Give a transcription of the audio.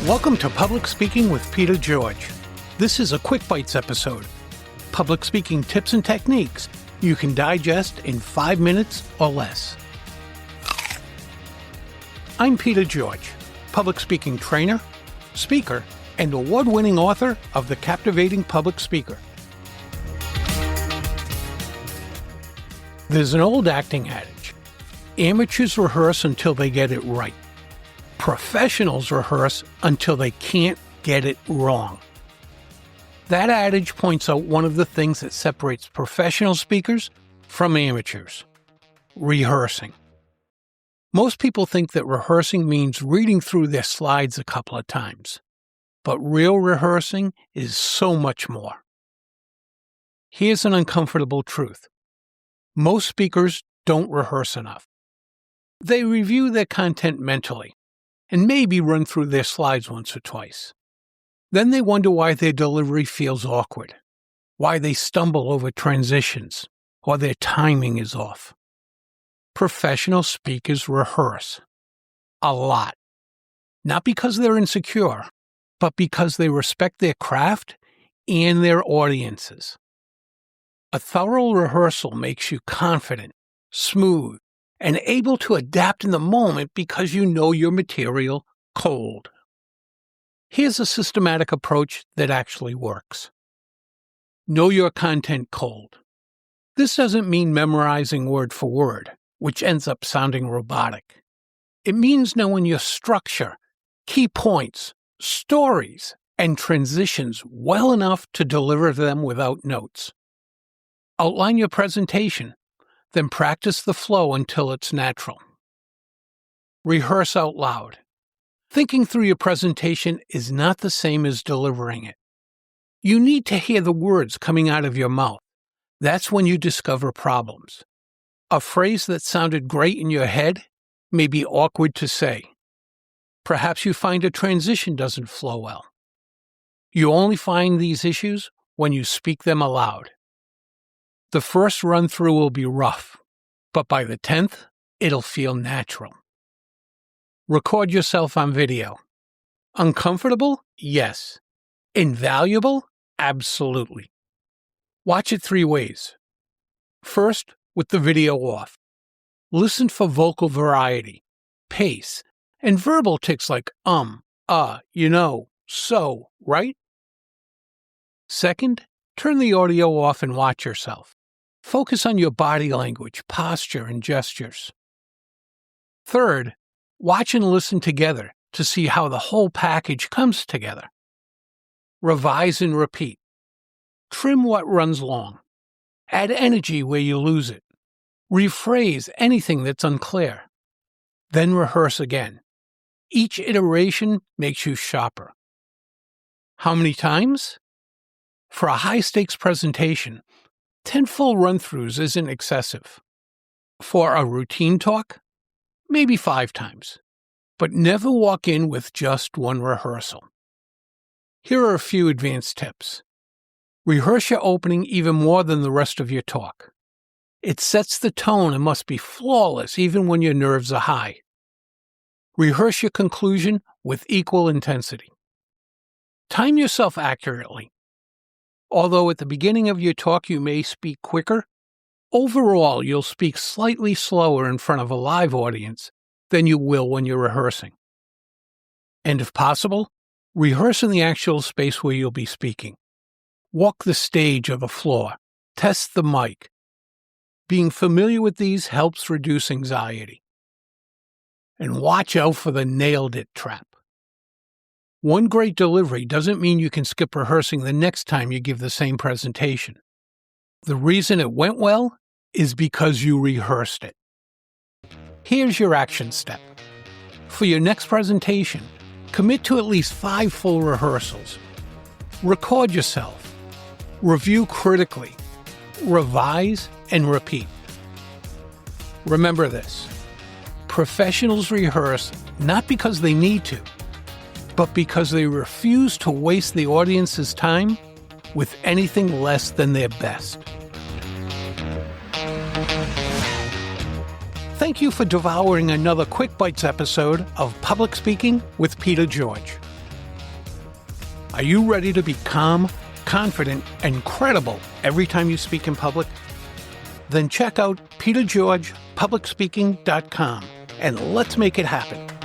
Welcome to Public Speaking with Peter George. This is a Quick Bites episode. Public speaking tips and techniques you can digest in 5 minutes or less. I'm Peter George, public speaking trainer, speaker, and award-winning author of The Captivating Public Speaker. There's an old acting adage: amateurs rehearse until they get it right. Professionals rehearse until they can't get it wrong. That adage points out one of the things that separates professional speakers from amateurs: rehearsing. Most people think that rehearsing means reading through their slides a couple of times, but real rehearsing is so much more. Here's an uncomfortable truth. Most speakers don't rehearse enough. They review their content mentally and maybe run through their slides once or twice. Then they wonder why their delivery feels awkward, why they stumble over transitions, or their timing is off. Professional speakers rehearse a lot, not because they're insecure, but because they respect their craft and their audiences. A thorough rehearsal makes you confident, smooth, and able to adapt in the moment because you know your material cold. Here's a systematic approach that actually works. Know your content cold. This doesn't mean memorizing word for word, which ends up sounding robotic. It means knowing your structure, key points, stories, and transitions well enough to deliver them without notes. Outline your presentation, then practice the flow until it's natural. Rehearse out loud. Thinking through your presentation is not the same as delivering it. You need to hear the words coming out of your mouth. That's when you discover problems. A phrase that sounded great in your head may be awkward to say. Perhaps you find a transition doesn't flow well. You only find these issues when you speak them aloud. The first run-through will be rough, but by the 10th, it'll feel natural. Record yourself on video. Uncomfortable? Yes. Invaluable? Absolutely. Watch it 3 ways. First, with the video off. Listen for vocal variety, pace, and verbal tics like so, right? Second, turn the audio off and watch yourself. Focus on your body language, posture, and gestures. Third, watch and listen together to see how the whole package comes together. Revise and repeat. Trim what runs long. Add energy where you lose it. Rephrase anything that's unclear. Then rehearse again. Each iteration makes you sharper. How many times? For a high-stakes presentation, 10 full run-throughs isn't excessive. For a routine talk, maybe 5 times. But never walk in with just one rehearsal. Here are a few advanced tips. Rehearse your opening even more than the rest of your talk. It sets the tone and must be flawless even when your nerves are high. Rehearse your conclusion with equal intensity. Time yourself accurately. Although at the beginning of your talk you may speak quicker, overall you'll speak slightly slower in front of a live audience than you will when you're rehearsing. And if possible, rehearse in the actual space where you'll be speaking. Walk the stage or the floor. Test the mic. Being familiar with these helps reduce anxiety. And watch out for the nailed it trap. One great delivery doesn't mean you can skip rehearsing the next time you give the same presentation. The reason it went well is because you rehearsed it. Here's your action step. For your next presentation, commit to at least 5 full rehearsals. Record yourself. Review critically. Revise and repeat. Remember this. Professionals rehearse not because they need to, but because they refuse to waste the audience's time with anything less than their best. Thank you for devouring another Quick Bites episode of Public Speaking with Peter George. Are you ready to be calm, confident, and credible every time you speak in public? Then check out petergeorgepublicspeaking.com and let's make it happen.